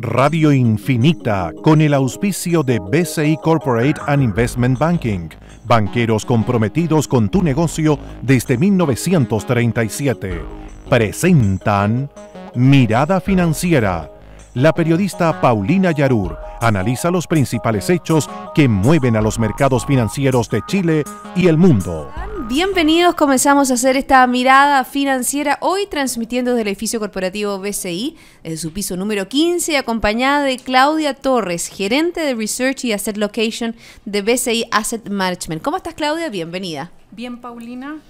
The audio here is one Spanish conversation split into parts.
Radio Infinita, con el auspicio de BCI Corporate and Investment Banking, banqueros comprometidos con tu negocio desde 1937, presentan Mirada Financiera. La periodista Paulina Yarur analiza los principales hechos que mueven a los mercados financieros de Chile y el mundo. Bienvenidos, comenzamos a hacer esta mirada financiera hoy transmitiendo desde el edificio corporativo BCI, desde su piso número 15, acompañada de Claudia Torres, gerente de Research y Asset Location de BCI Asset Management. ¿Cómo estás, Claudia? Bienvenida. Bien, Paulina.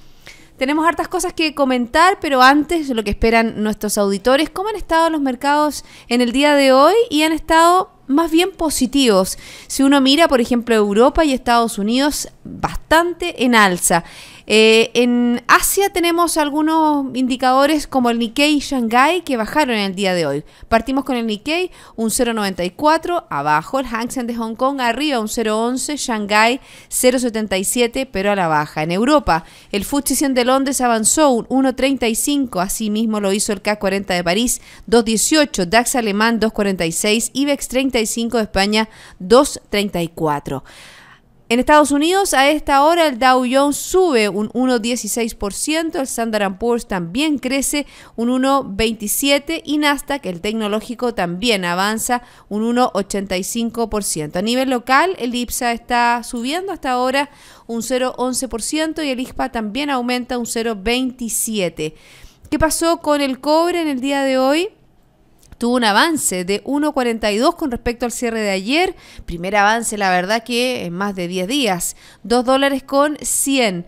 Tenemos hartas cosas que comentar, pero antes lo que esperan nuestros auditores, ¿cómo han estado los mercados en el día de hoy? Y han estado más bien positivos. Si uno mira, por ejemplo, Europa y Estados Unidos, bastante en alza. En Asia tenemos algunos indicadores como el Nikkei y Shanghai que bajaron en el día de hoy. Partimos con el Nikkei, un 0,94, abajo el Hang Seng de Hong Kong, arriba un 0,11, Shanghai 0,77, pero a la baja. En Europa, el FTSE 100 de Londres avanzó un 1,35, así mismo lo hizo el CAC 40 de París, 2,18, DAX alemán 2,46, IBEX 35 de España 2,34. En Estados Unidos, a esta hora, el Dow Jones sube un 1,16%, el Standard & Poor's también crece un 1,27% y Nasdaq, el tecnológico, también avanza un 1,85%. A nivel local, el IPSA está subiendo hasta ahora un 0,11% y el IXPA también aumenta un 0,27%. ¿Qué pasó con el cobre en el día de hoy? Tuvo un avance de 1,42 con respecto al cierre de ayer. Primer avance, la verdad, que en más de 10 días. $2,100.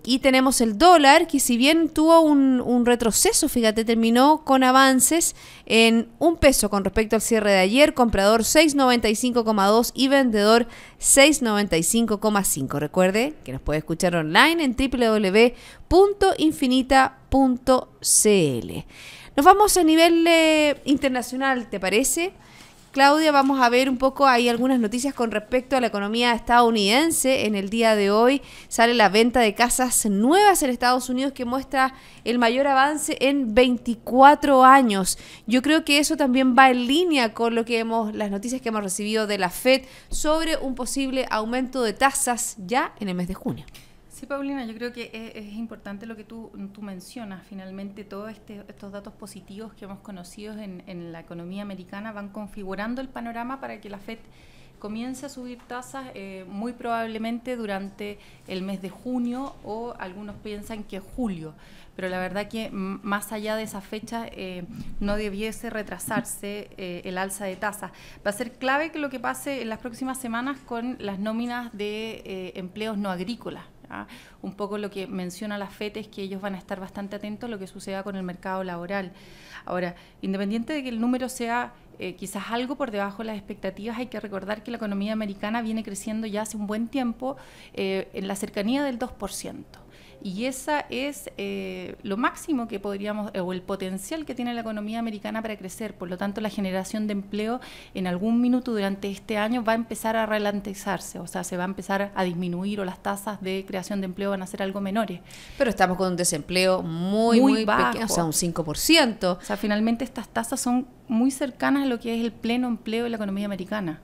Y tenemos el dólar, que si bien tuvo un retroceso, fíjate, terminó con avances en $1 con respecto al cierre de ayer. Comprador 6.95,2 y vendedor 6.95,5. Recuerde que nos puede escuchar online en www.infinita.cl. Nos vamos a nivel internacional, ¿te parece? Claudia, vamos a ver un poco, hay algunas noticias con respecto a la economía estadounidense. En el día de hoy sale la venta de casas nuevas en Estados Unidos que muestra el mayor avance en 24 años. Yo creo que eso también va en línea con lo que las noticias que hemos recibido de la FED sobre un posible aumento de tasas ya en el mes de junio. Sí, Paulina, yo creo que es importante lo que tú mencionas. Finalmente, todos estos datos positivos que hemos conocido en la economía americana van configurando el panorama para que la FED comience a subir tasas muy probablemente durante el mes de junio, o algunos piensan que julio. Pero la verdad que más allá de esa fecha no debiese retrasarse el alza de tasas. Va a ser clave que lo que pase en las próximas semanas con las nóminas de empleos no agrícolas. Un poco lo que menciona la FED es que ellos van a estar bastante atentos a lo que suceda con el mercado laboral. Ahora, independiente de que el número sea quizás algo por debajo de las expectativas, hay que recordar que la economía americana viene creciendo ya hace un buen tiempo en la cercanía del 2%. Y esa es lo máximo que podríamos, o el potencial que tiene la economía americana para crecer. Por lo tanto, la generación de empleo en algún minuto durante este año va a empezar a ralentizarse, o sea, se va a empezar a disminuir, o las tasas de creación de empleo van a ser algo menores. Pero estamos con un desempleo muy bajo, pequeño, o sea, un 5%. O sea, finalmente estas tasas son muy cercanas a lo que es el pleno empleo de la economía americana.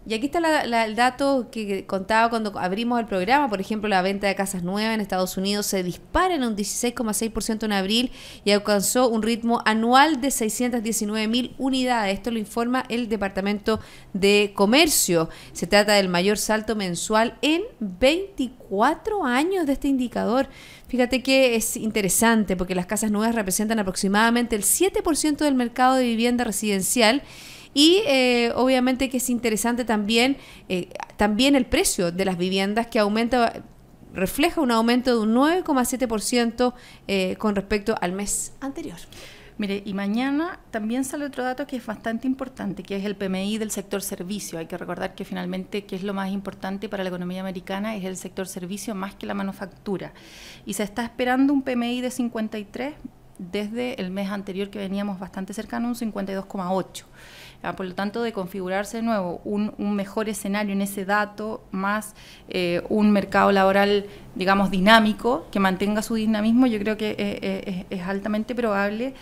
Y aquí está el dato que contaba cuando abrimos el programa. Por ejemplo, la venta de casas nuevas en Estados Unidos se dispara en un 16,6% en abril y alcanzó un ritmo anual de 619.000 unidades. Esto lo informa el Departamento de Comercio. Se trata del mayor salto mensual en 24 años de este indicador. Fíjate que es interesante porque las casas nuevas representan aproximadamente el 7% del mercado de vivienda residencial. Y obviamente que es interesante también el precio de las viviendas, que refleja un aumento de un 9,7% con respecto al mes anterior. Mire, y mañana también sale otro dato que es bastante importante, que es el PMI del sector servicio. Hay que recordar que finalmente, que es lo más importante para la economía americana, es el sector servicio más que la manufactura. Y se está esperando un PMI de 53 desde el mes anterior, que veníamos bastante cercano, un 52,8. Por lo tanto, de configurarse de nuevo un mejor escenario en ese dato, más un mercado laboral, digamos, dinámico, que mantenga su dinamismo, yo creo que es altamente probable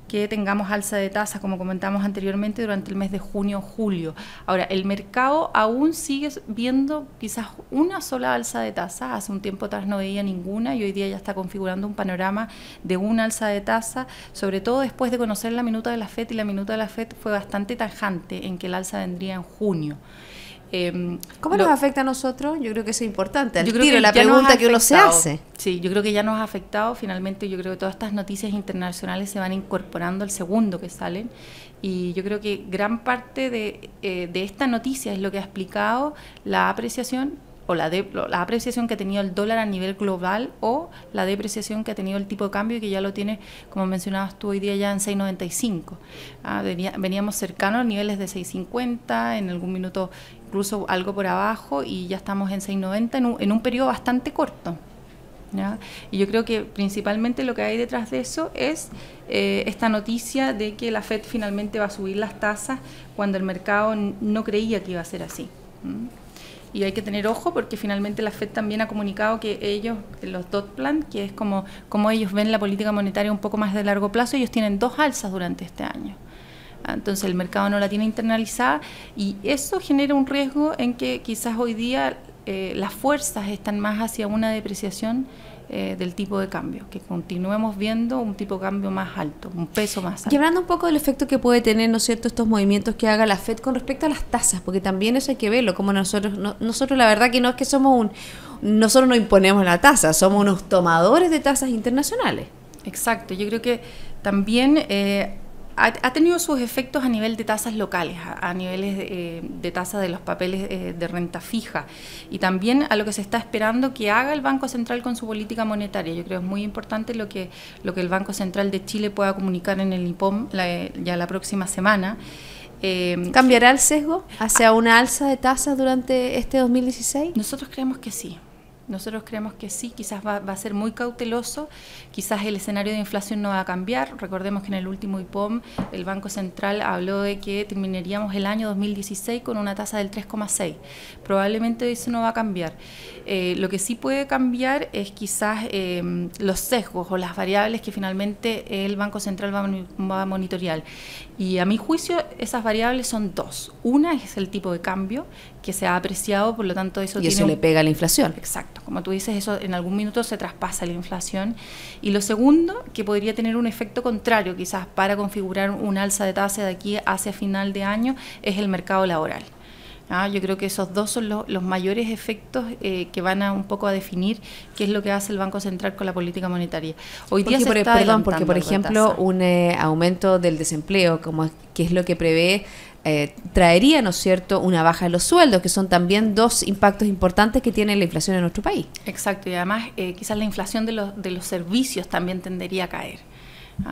que tengamos alza de tasas, como comentamos anteriormente, durante el mes de junio o julio. Ahora, el mercado aún sigue viendo quizás una sola alza de tasas. Hace un tiempo atrás no veía ninguna y hoy día ya está configurando un panorama de una alza de tasa, sobre todo después de conocer la minuta de la FED, y la minuta de la FED fue bastante tajante en que el alza vendría en junio. ¿Cómo nos afecta a nosotros? Yo creo que eso es importante. Yo creo que la pregunta que uno se hace. Sí, yo creo que ya nos ha afectado. Finalmente, yo creo que todas estas noticias internacionales se van incorporando al segundo que salen. Y yo creo que gran parte de esta noticia es lo que ha explicado la apreciación o la apreciación que ha tenido el dólar a nivel global, o la depreciación que ha tenido el tipo de cambio, y que ya lo tiene, como mencionabas tú, hoy día ya en 6.95. Veníamos cercanos a niveles de 6.50, en algún minuto incluso algo por abajo, y ya estamos en 6.90 en un periodo bastante corto, ¿ya? Y yo creo que principalmente lo que hay detrás de eso es esta noticia de que la FED finalmente va a subir las tasas cuando el mercado no creía que iba a ser así. Y hay que tener ojo, porque finalmente la FED también ha comunicado que ellos, los dot plan, que es como ellos ven la política monetaria un poco más de largo plazo, ellos tienen 2 alzas durante este año. Entonces el mercado no la tiene internalizada, y eso genera un riesgo en que quizás hoy día las fuerzas están más hacia una depreciación del tipo de cambio, que continuemos viendo un tipo de cambio más alto, un peso más alto. Y hablando un poco del efecto que puede tener, ¿no es cierto?, estos movimientos que haga la FED con respecto a las tasas, porque también eso hay que verlo, como nosotros la verdad que no es que nosotros no imponemos la tasa, somos unos tomadores de tasas internacionales. Exacto, yo creo que también ha tenido sus efectos a nivel de tasas locales, a niveles de tasa de los papeles de renta fija, y también a lo que se está esperando que haga el Banco Central con su política monetaria. Yo creo que es muy importante lo que el Banco Central de Chile pueda comunicar en el IPOM ya la próxima semana. ¿Cambiará el sesgo hacia una alza de tasas durante este 2016? Nosotros creemos que sí. Nosotros creemos que sí, quizás va a ser muy cauteloso, quizás el escenario de inflación no va a cambiar. Recordemos que en el último IPOM el Banco Central habló de que terminaríamos el año 2016 con una tasa del 3,6. Probablemente eso no va a cambiar. Lo que sí puede cambiar es quizás los sesgos o las variables que finalmente el Banco Central va a monitorear. Y a mi juicio esas variables son 2. Una es el tipo de cambio, que se ha apreciado, por lo tanto eso le pega a la inflación. Exacto, como tú dices, eso en algún minuto se traspasa la inflación. Y lo segundo, que podría tener un efecto contrario quizás para configurar un alza de tasa de aquí hacia final de año, es el mercado laboral. Yo creo que esos 2 son los mayores efectos que van a un poco a definir qué es lo que hace el Banco Central con la política monetaria. Hoy día porque por ejemplo un aumento del desempleo, que es lo que prevé, traería, ¿no es cierto?, una baja de los sueldos, que son también 2 impactos importantes que tiene la inflación en nuestro país. Exacto, y además quizás la inflación de los servicios también tendería a caer.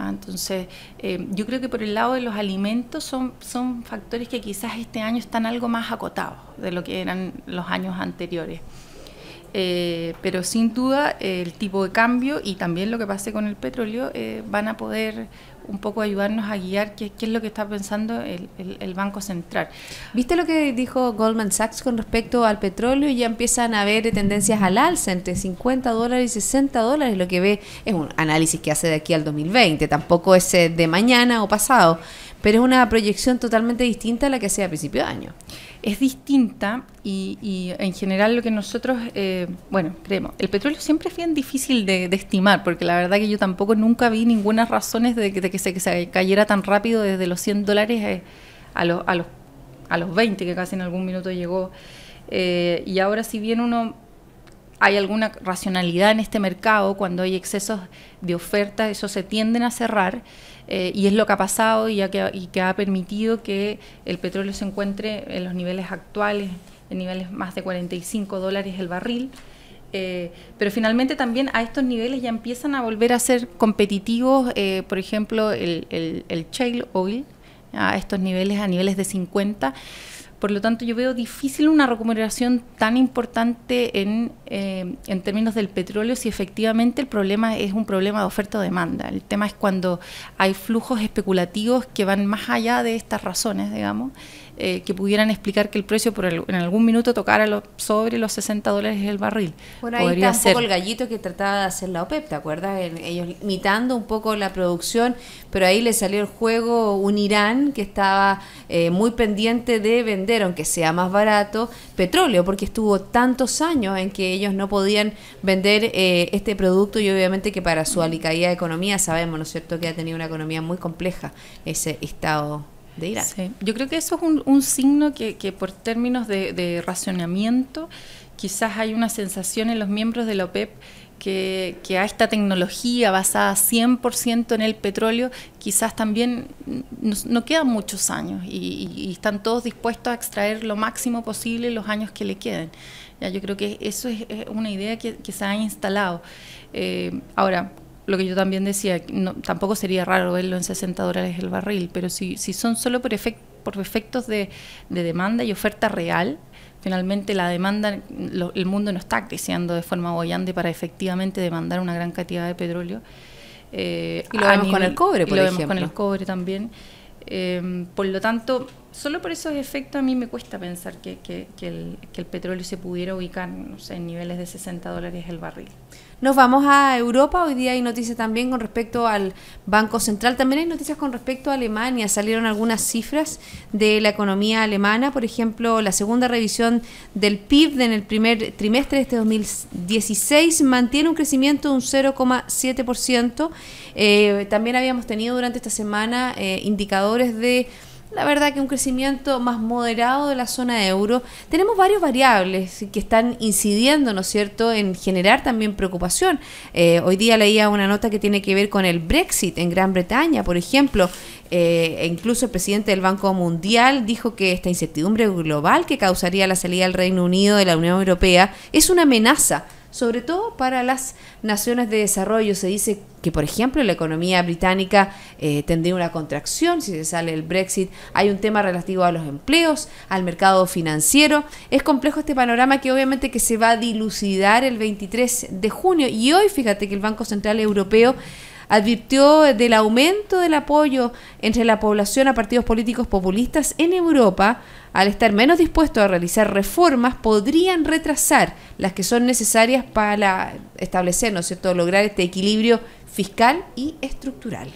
Entonces, yo creo que por el lado de los alimentos son factores que quizás este año están algo más acotados de lo que eran los años anteriores. Pero sin duda el tipo de cambio y también lo que pase con el petróleo van a poder un poco ayudarnos a guiar qué es lo que está pensando el Banco Central. ¿Viste lo que dijo Goldman Sachs con respecto al petróleo? Ya empiezan a haber tendencias al alza entre $50 y $60. Lo que ve es un análisis que hace de aquí al 2020, tampoco es de mañana o pasado, pero es una proyección totalmente distinta a la que hacía a principio de año. Es distinta y en general lo que nosotros, creemos. El petróleo siempre es bien difícil de estimar, porque la verdad que yo tampoco nunca vi ninguna razones de que se cayera tan rápido desde los $100 a los 20, que casi en algún minuto llegó. Y ahora, si bien hay alguna racionalidad en este mercado, cuando hay excesos de oferta, eso se tienden a cerrar. Y es lo que ha pasado y que ha permitido que el petróleo se encuentre en los niveles actuales, en niveles más de $45 el barril. Pero finalmente también a estos niveles ya empiezan a volver a ser competitivos, por ejemplo, el shale oil, a estos niveles, a niveles de 50. Por lo tanto, yo veo difícil una recuperación tan importante en en términos del petróleo si efectivamente el problema es un problema de oferta o demanda. El tema es cuando hay flujos especulativos que van más allá de estas razones, digamos, que pudieran explicar que el precio en algún minuto tocara sobre los $60 el barril. Bueno, ahí está un poco el gallito que trataba de hacer la OPEP, ¿te acuerdas? Ellos imitando un poco la producción, pero ahí le salió el juego un Irán que estaba muy pendiente de vender, aunque sea más barato, petróleo, porque estuvo tantos años en que ellos no podían vender este producto, y obviamente que para su alicaída de economía sabemos, ¿no es cierto?, que ha tenido una economía muy compleja ese estado de Irán. Sí. Yo creo que eso es un signo que por términos de racionamiento, quizás hay una sensación en los miembros de la OPEP que a esta tecnología basada 100% en el petróleo, quizás también no quedan muchos años y están todos dispuestos a extraer lo máximo posible los años que le queden. Ya, yo creo que eso es una idea que se ha instalado. Ahora, lo que yo también decía, tampoco sería raro verlo en $60 el barril, pero si son solo por efectos de demanda y oferta real, finalmente la demanda, el mundo no está creciendo de forma boyante para efectivamente demandar una gran cantidad de petróleo. Y lo vemos con el cobre, por ejemplo. Lo vemos con el cobre también. Por lo tanto, solo por esos efectos a mí me cuesta pensar que el petróleo se pudiera ubicar, no sé, en niveles de $60 el barril. Nos vamos a Europa. Hoy día hay noticias también con respecto al Banco Central. También hay noticias con respecto a Alemania. Salieron algunas cifras de la economía alemana. Por ejemplo, la segunda revisión del PIB en el primer trimestre de este 2016 mantiene un crecimiento de un 0,7%. También habíamos tenido durante esta semana indicadores de, la verdad, que un crecimiento más moderado de la zona euro. Tenemos varias variables que están incidiendo, ¿no es cierto?, en generar también preocupación. Hoy día leía una nota que tiene que ver con el Brexit en Gran Bretaña, por ejemplo. Incluso el presidente del Banco Mundial dijo que esta incertidumbre global que causaría la salida del Reino Unido de la Unión Europea es una amenaza, sobre todo para las naciones de desarrollo. Se dice que, por ejemplo, la economía británica tendría una contracción si se sale el Brexit. Hay un tema relativo a los empleos, al mercado financiero. Es complejo este panorama que obviamente que se va a dilucidar el 23 de junio. Y hoy, fíjate que el Banco Central Europeo advirtió del aumento del apoyo entre la población a partidos políticos populistas en Europa. Al estar menos dispuestos a realizar reformas, podrían retrasar las que son necesarias para establecer, ¿no es cierto?, lograr este equilibrio fiscal y estructural.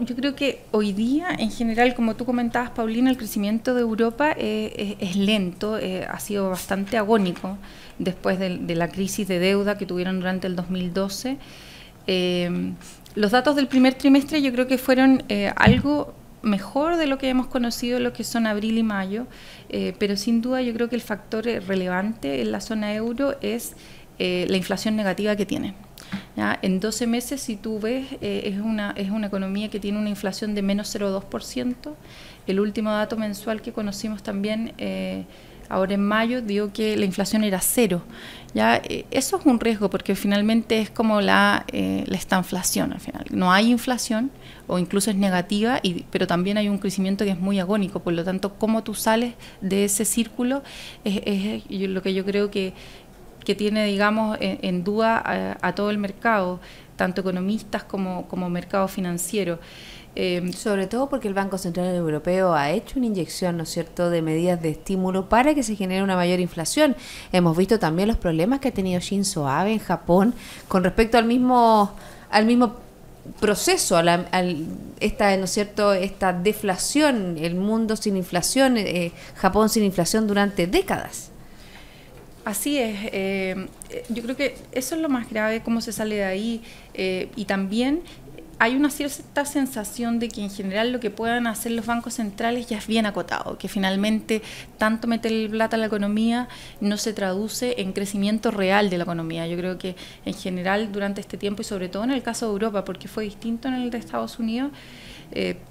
Yo creo que hoy día, en general, como tú comentabas, Paulina, el crecimiento de Europa es lento, ha sido bastante agónico después de la crisis de deuda que tuvieron durante el 2012. Los datos del primer trimestre yo creo que fueron algo mejor de lo que hemos conocido, lo que son abril y mayo, pero sin duda yo creo que el factor relevante en la zona euro es la inflación negativa que tienen. ¿Ya? En 12 meses, si tú ves, es una economía que tiene una inflación de menos 0,2%. El último dato mensual que conocimos también ahora en mayo dio que la inflación era 0. ¿Ya? Eso es un riesgo porque finalmente es como la estanflación al final. No hay inflación o incluso es negativa, pero también hay un crecimiento que es muy agónico. Por lo tanto, cómo tú sales de ese círculo es lo que yo creo que tiene, digamos, en duda a todo el mercado, tanto economistas como mercado financiero. Sobre todo porque el Banco Central Europeo ha hecho una inyección, ¿no es cierto?, de medidas de estímulo para que se genere una mayor inflación. Hemos visto también los problemas que ha tenido Shinzo Abe en Japón con respecto al mismo proceso, esta, ¿no es cierto?, esta deflación, el mundo sin inflación, Japón sin inflación durante décadas. Así es, yo creo que eso es lo más grave, cómo se sale de ahí, y también hay una cierta sensación de que en general lo que puedan hacer los bancos centrales ya es bien acotado, que finalmente tanto meter el plata a la economía no se traduce en crecimiento real de la economía. Yo creo que en general durante este tiempo, y sobre todo en el caso de Europa, porque fue distinto en el de Estados Unidos,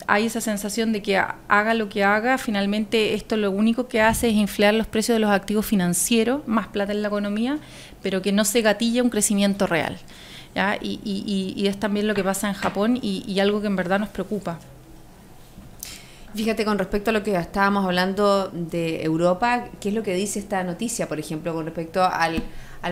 hay esa sensación de que haga lo que haga, finalmente esto lo único que hace es inflar los precios de los activos financieros, más plata en la economía, pero que no se gatilla un crecimiento real. ¿Ya? Y es también lo que pasa en Japón y algo que en verdad nos preocupa. Fíjate, con respecto a lo que estábamos hablando de Europa, ¿qué es lo que dice esta noticia, por ejemplo, con respecto al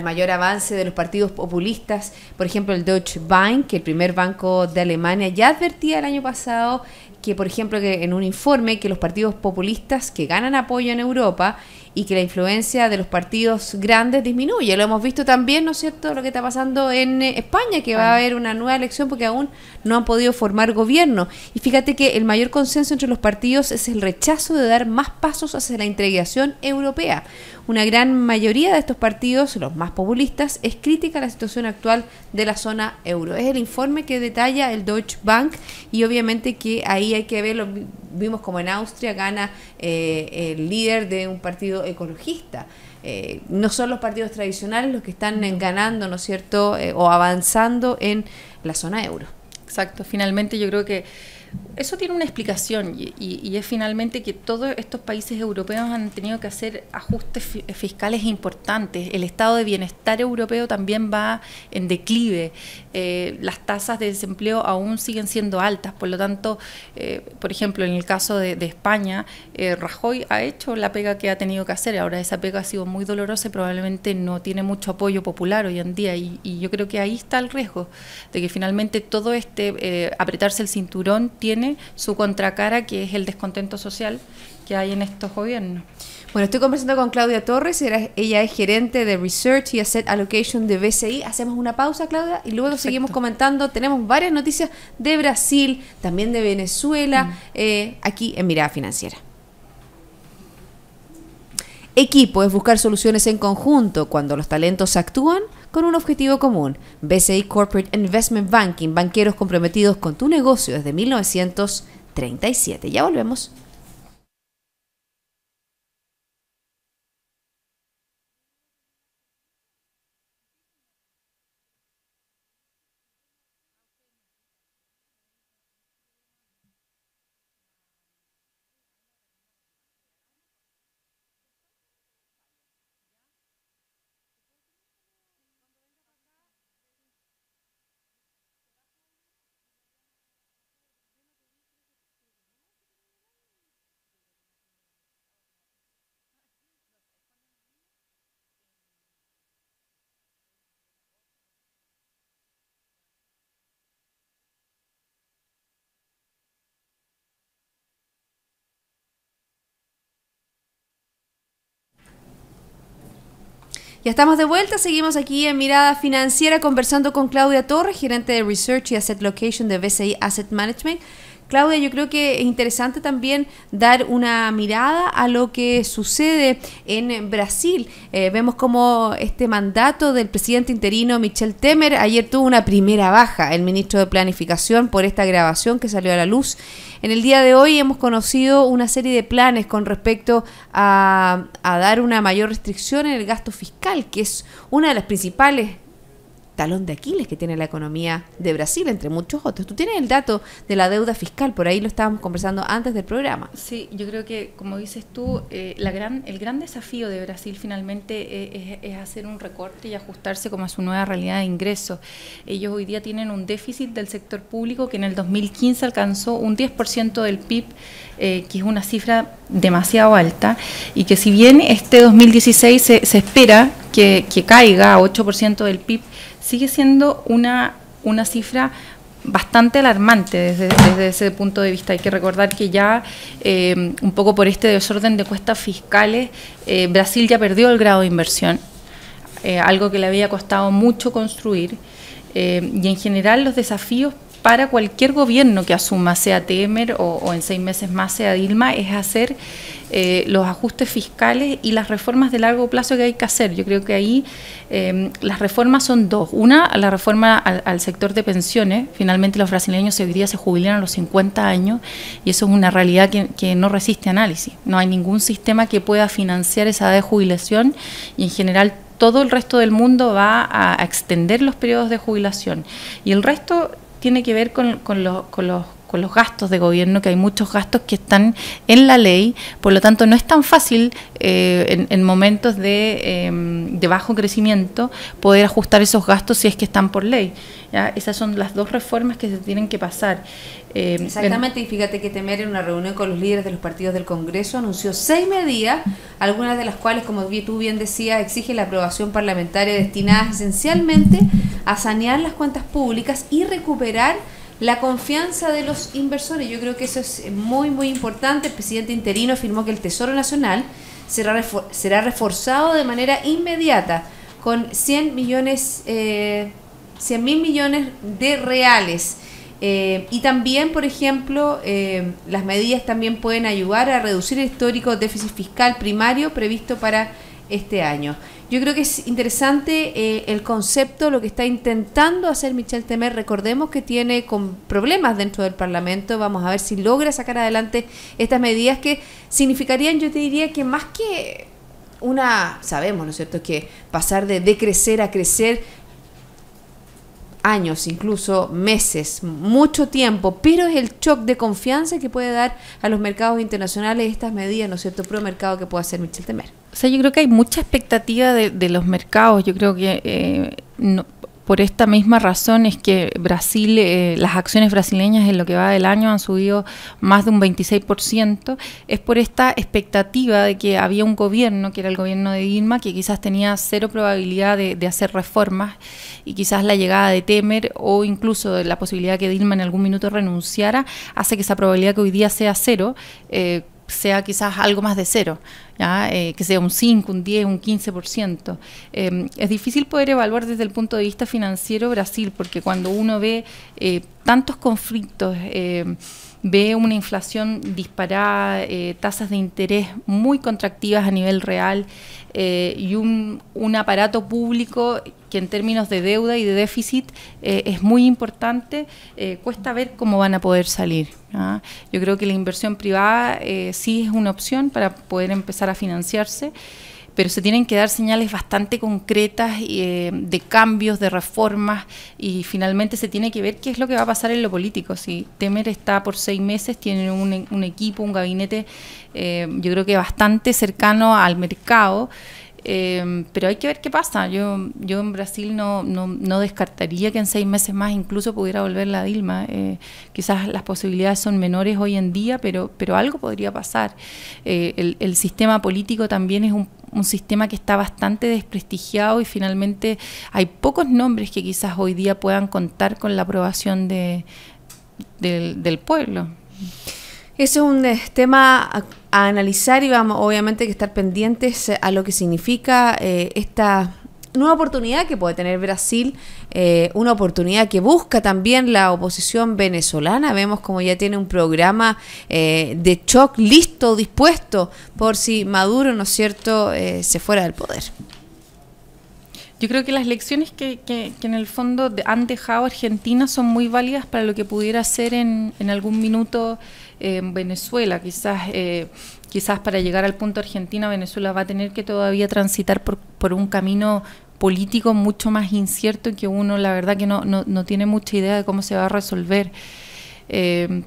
mayor avance de los partidos populistas? Por ejemplo, el Deutsche Bank, que el primer banco de Alemania, ya advertía el año pasado que, por ejemplo, que en un informe, que los partidos populistas que ganan apoyo en Europa y que la influencia de los partidos grandes disminuye. Lo hemos visto también, ¿no es cierto?, lo que está pasando en España, que va a haber una nueva elección porque aún no han podido formar gobierno. Y fíjate que el mayor consenso entre los partidos es el rechazo de dar más pasos hacia la integración europea. Una gran mayoría de estos partidos, los más populistas, es crítica a la situación actual de la zona euro. Es el informe que detalla el Deutsche Bank, y obviamente que ahí hay que verlo. Vimos como en Austria gana el líder de un partido ecologista. No son los partidos tradicionales los que están ganando, ¿no es cierto?, o avanzando en la zona euro. Exacto, finalmente yo creo que eso tiene una explicación y es finalmente que todos estos países europeos han tenido que hacer ajustes fiscales importantes. El estado de bienestar europeo también va en declive. Las tasas de desempleo aún siguen siendo altas. Por lo tanto, por ejemplo, en el caso de España, Rajoy ha hecho la pega que ha tenido que hacer. Ahora esa pega ha sido muy dolorosa y probablemente no tiene mucho apoyo popular hoy en día. Y yo creo que ahí está el riesgo de que finalmente todo apretarse el cinturón tiene su contracara, que es el descontento social que hay en estos gobiernos. Bueno, estoy conversando con Claudia Torres, ella es gerente de Research y Asset Allocation de BCI. Hacemos una pausa, Claudia, y luego seguimos comentando. Tenemos varias noticias de Brasil, también de Venezuela, aquí en Mirada Financiera. Equipo es buscar soluciones en conjunto cuando los talentos actúan con un objetivo común. BCI Corporate Investment Banking, banqueros comprometidos con tu negocio desde 1937. Ya volvemos. Ya estamos de vuelta, seguimos aquí en Mirada Financiera conversando con Claudia Torres, gerente de Research y Asset Location de BCI Asset Management. Claudia, yo creo que es interesante también dar una mirada a lo que sucede en Brasil. Vemos como este mandato del presidente interino Michel Temer ayer tuvo una primera baja, el ministro de Planificación, por esta grabación que salió a la luz. En el día de hoy hemos conocido una serie de planes con respecto a dar una mayor restricción en el gasto fiscal, que es una de las principales talón de Aquiles que tiene la economía de Brasil, entre muchos otros. Tú tienes el dato de la deuda fiscal, por ahí lo estábamos conversando antes del programa. Sí, yo creo que, como dices tú, el gran desafío de Brasil finalmente es hacer un recorte y ajustarse como a su nueva realidad de ingresos. Ellos hoy día tienen un déficit del sector público que en el 2015 alcanzó un 10% del PIB, que es una cifra demasiado alta, y que si bien este 2016 se espera que caiga a 8% del PIB, sigue siendo una cifra bastante alarmante desde ese punto de vista. Hay que recordar que ya un poco por este desorden de cuestas fiscales, Brasil ya perdió el grado de inversión, algo que le había costado mucho construir, y en general los desafíos para cualquier gobierno que asuma, sea Temer o en 6 meses más sea Dilma, es hacer los ajustes fiscales y las reformas de largo plazo que hay que hacer. Yo creo que ahí las reformas son dos. Una, la reforma al sector de pensiones. Finalmente los brasileños hoy día se jubilan a los 50 años y eso es una realidad que no resiste análisis. No hay ningún sistema que pueda financiar esa edad de jubilación y en general todo el resto del mundo va a extender los periodos de jubilación. Y el resto tiene que ver con los gastos de gobierno, que hay muchos gastos que están en la ley, por lo tanto no es tan fácil en momentos de bajo crecimiento poder ajustar esos gastos si es que están por ley, ¿ya? Esas son las dos reformas que se tienen que pasar. Exactamente, y fíjate que Temer en una reunión con los líderes de los partidos del Congreso anunció 6 medidas, algunas de las cuales, como tú bien decías, exige la aprobación parlamentaria destinadas esencialmente a sanear las cuentas públicas y recuperar la confianza de los inversores. Yo creo que eso es muy, muy importante. El presidente interino afirmó que el Tesoro Nacional será reforzado de manera inmediata con 100 mil millones de reales. Y también, por ejemplo, las medidas también pueden ayudar a reducir el histórico déficit fiscal primario previsto para este año. Yo creo que es interesante el concepto, lo que está intentando hacer Michel Temer. Recordemos que tiene problemas dentro del Parlamento. Vamos a ver si logra sacar adelante estas medidas que significarían, yo te diría que más que sabemos, ¿no es cierto?, que pasar de decrecer a crecer, años, incluso meses, mucho tiempo, pero es el shock de confianza que puede dar a los mercados internacionales estas medidas, ¿no es cierto?, pro mercado que puede hacer Michel Temer. O sea, yo creo que hay mucha expectativa de los mercados. Yo creo que por esta misma razón es que Brasil, las acciones brasileñas en lo que va del año han subido más de un 26%. Es por esta expectativa de que había un gobierno, que era el gobierno de Dilma, que quizás tenía cero probabilidad de hacer reformas, y quizás la llegada de Temer o incluso la posibilidad de que Dilma en algún minuto renunciara hace que esa probabilidad que hoy día sea cero sea quizás algo más de cero, ¿ya? Que sea un 5, un 10, un 15%. Es difícil poder evaluar desde el punto de vista financiero Brasil, porque cuando uno ve tantos conflictos, ve una inflación disparada, tasas de interés muy contractivas a nivel real, y un aparato público que en términos de deuda y de déficit es muy importante, cuesta ver cómo van a poder salir, ¿no? Yo creo que la inversión privada sí es una opción para poder empezar a financiarse, pero se tienen que dar señales bastante concretas de cambios, de reformas, y finalmente se tiene que ver qué es lo que va a pasar en lo político. Si Temer está por 6 meses, tiene un equipo, un gabinete, yo creo que bastante cercano al mercado, pero hay que ver qué pasa. Yo en Brasil no descartaría que en 6 meses más incluso pudiera volver la Dilma. Quizás las posibilidades son menores hoy en día, pero algo podría pasar. El sistema político también es un sistema que está bastante desprestigiado, y finalmente hay pocos nombres que quizás hoy día puedan contar con la aprobación del pueblo. Ese es un tema a analizar, y vamos obviamente que estar pendientes a lo que significa esta nueva oportunidad que puede tener Brasil, una oportunidad que busca también la oposición venezolana. Vemos como ya tiene un programa de shock listo, dispuesto, por si Maduro, ¿no es cierto?, se fuera del poder. Yo creo que las lecciones que en el fondo han dejado Argentina son muy válidas para lo que pudiera ser en algún minuto Venezuela. Quizás para llegar al punto Argentina, Venezuela va a tener que todavía transitar por un camino político mucho más incierto, y que uno la verdad que no tiene mucha idea de cómo se va a resolver.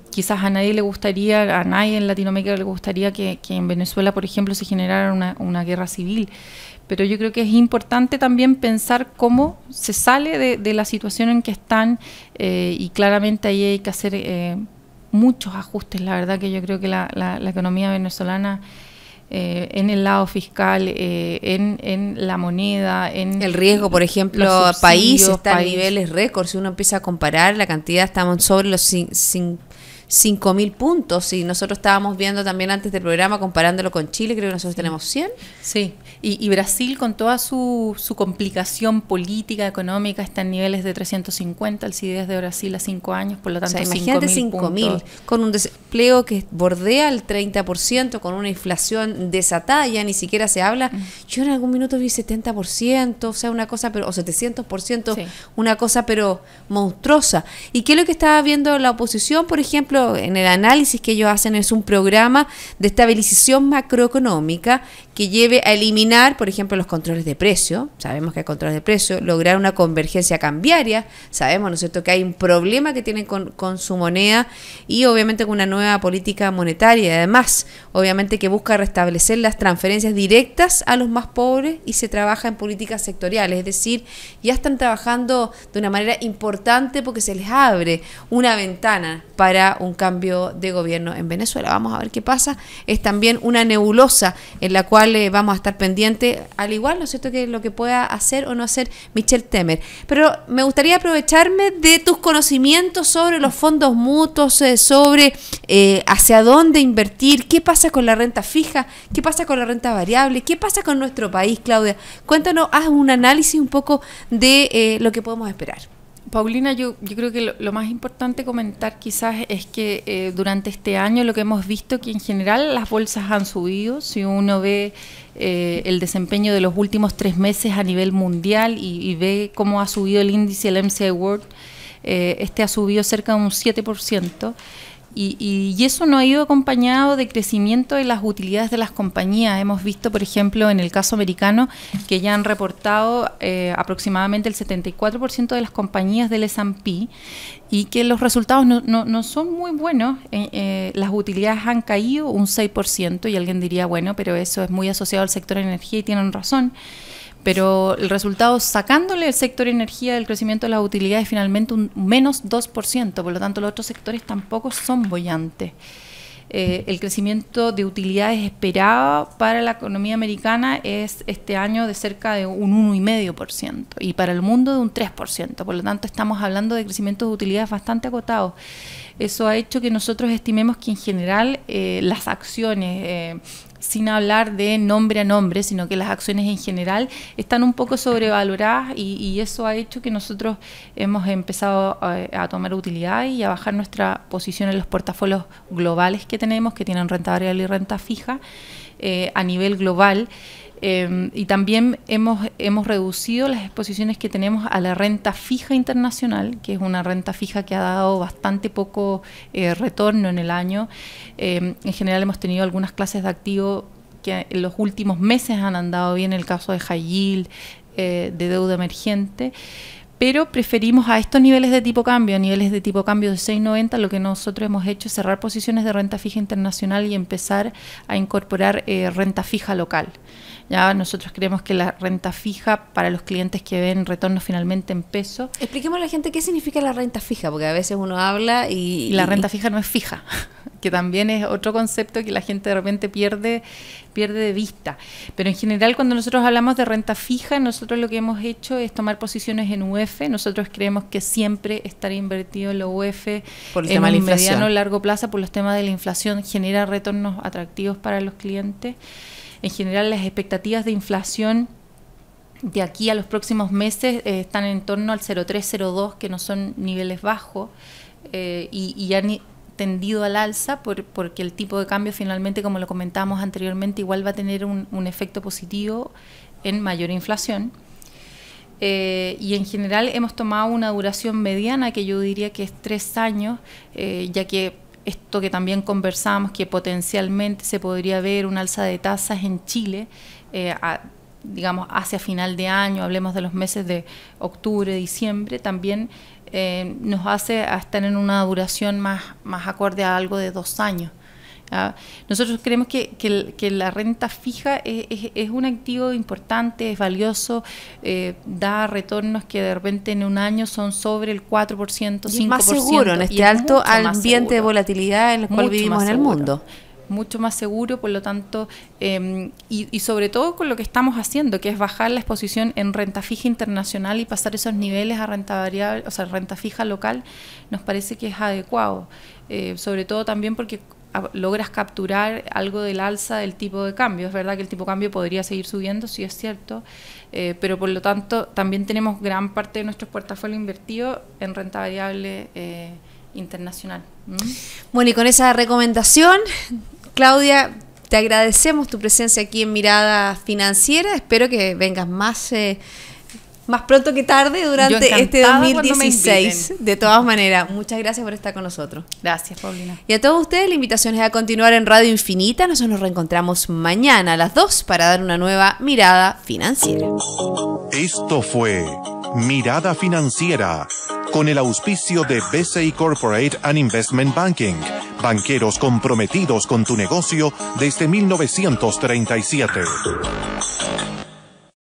Quizás a nadie en Latinoamérica le gustaría que en Venezuela, por ejemplo, se generara una guerra civil. Pero yo creo que es importante también pensar cómo se sale de la situación en que están, y claramente ahí hay que hacer muchos ajustes. La verdad que yo creo que la economía venezolana, en el lado fiscal, en la moneda, en el riesgo, por ejemplo, país está a niveles récord. Si uno empieza a comparar la cantidad, estamos sobre los 5.000 puntos, y nosotros estábamos viendo también antes del programa, comparándolo con Chile, creo que nosotros tenemos 100. Sí, y Brasil, con toda su complicación política, económica, está en niveles de 350, el CIDES de Brasil a 5 años, por lo tanto, o sea, imagínate 5.000, con un desempleo que bordea el 30%, con una inflación desatada, ya ni siquiera se habla. Yo en algún minuto vi 70%, o sea, una cosa, pero, o 700%, sí, una cosa pero monstruosa. ¿Y qué es lo que estaba viendo la oposición, por ejemplo, en el análisis que ellos hacen? Es un programa de estabilización macroeconómica que lleve a eliminar, por ejemplo, los controles de precio. Sabemos que hay controles de precio, lograr una convergencia cambiaria. Sabemos, ¿no es cierto?, que hay un problema que tienen con su moneda y obviamente con una nueva política monetaria. Y además, obviamente que busca restablecer las transferencias directas a los más pobres y se trabaja en políticas sectoriales. Es decir, ya están trabajando de una manera importante porque se les abre una ventana para un cambio de gobierno en Venezuela. Vamos a ver qué pasa. Es también una nebulosa en la cual vamos a estar pendientes, al igual, ¿no es cierto?, que lo que pueda hacer o no hacer Michel Temer. Pero me gustaría aprovecharme de tus conocimientos sobre los fondos mutuos, sobre hacia dónde invertir, qué pasa con la renta fija, qué pasa con la renta variable, qué pasa con nuestro país, Claudia. Cuéntanos, haz un análisis un poco de lo que podemos esperar. Paulina, yo creo que lo más importante comentar quizás es que durante este año lo que hemos visto que en general las bolsas han subido. Si uno ve el desempeño de los últimos 3 meses a nivel mundial y ve cómo ha subido el índice, el MSCI World, este ha subido cerca de un 7%. Y eso no ha ido acompañado de crecimiento de las utilidades de las compañías. Hemos visto, por ejemplo, en el caso americano, que ya han reportado aproximadamente el 74% de las compañías del S&P y que los resultados no son muy buenos. Las utilidades han caído un 6% y alguien diría, bueno, pero eso es muy asociado al sector de energía y tienen razón. Pero el resultado, sacándole el sector energía del crecimiento de las utilidades, finalmente un menos 2%, por lo tanto los otros sectores tampoco son bollantes. El crecimiento de utilidades esperado para la economía americana es este año de cerca de un 1,5% y para el mundo de un 3%, por lo tanto estamos hablando de crecimientos de utilidades bastante acotados. Eso ha hecho que nosotros estimemos que en general las acciones, sin hablar de nombre a nombre, sino que las acciones en general están un poco sobrevaloradas y eso ha hecho que nosotros hemos empezado a tomar utilidad y a bajar nuestra posición en los portafolios globales que tenemos, que tienen renta variable y renta fija a nivel global. Y también hemos reducido las exposiciones que tenemos a la renta fija internacional, que es una renta fija que ha dado bastante poco retorno en el año. En general hemos tenido algunas clases de activos que en los últimos meses han andado bien, el caso de high yield, de deuda emergente, pero preferimos a estos niveles de tipo cambio, a niveles de tipo cambio de 6,90, lo que nosotros hemos hecho es cerrar posiciones de renta fija internacional y empezar a incorporar renta fija local. Ya nosotros creemos que la renta fija para los clientes que ven retorno finalmente en peso. Expliquemos a la gente qué significa la renta fija, porque a veces uno habla y la renta fija no es fija, que también es otro concepto que la gente de repente pierde de vista. Pero en general cuando nosotros hablamos de renta fija, nosotros lo que hemos hecho es tomar posiciones en UF. Nosotros creemos que siempre estar invertido en la UF en un mediano o largo plazo por los temas de la inflación genera retornos atractivos para los clientes. En general las expectativas de inflación de aquí a los próximos meses están en torno al 0,3-0,2, que no son niveles bajos y han tendido al alza porque el tipo de cambio finalmente, como lo comentábamos anteriormente, igual va a tener un efecto positivo en mayor inflación. Y en general hemos tomado una duración mediana que yo diría que es 3 años, ya que esto que también conversamos, que potencialmente se podría ver un alza de tasas en Chile, digamos hacia final de año, hablemos de los meses de octubre, diciembre, también nos hace estar en una duración más acorde a algo de 2 años. Nosotros creemos que la renta fija es un activo importante, es valioso, da retornos que de repente en un año son sobre el 4%, 5%. Y es más seguro en este alto ambiente de volatilidad en el cual vivimos en el mundo. Mucho más seguro, por lo tanto, y sobre todo con lo que estamos haciendo, que es bajar la exposición en renta fija internacional y pasar esos niveles a renta variable, o sea, renta fija local, nos parece que es adecuado. Sobre todo también porque logras capturar algo del alza del tipo de cambio. Es verdad que el tipo de cambio podría seguir subiendo, sí es cierto, pero por lo tanto también tenemos gran parte de nuestros portafolios invertidos en renta variable internacional. Bueno, y con esa recomendación, Claudia, te agradecemos tu presencia aquí en Mirada Financiera. Espero que vengas más más pronto que tarde durante este cuando me 2016. inviten. De todas maneras, muchas gracias por estar con nosotros. Gracias, Paulina. Y a todos ustedes, la invitación es a continuar en Radio Infinita. Nosotros nos reencontramos mañana a las 2 para dar una nueva mirada financiera. Esto fue Mirada Financiera, con el auspicio de BCI Corporate and Investment Banking, banqueros comprometidos con tu negocio desde 1937.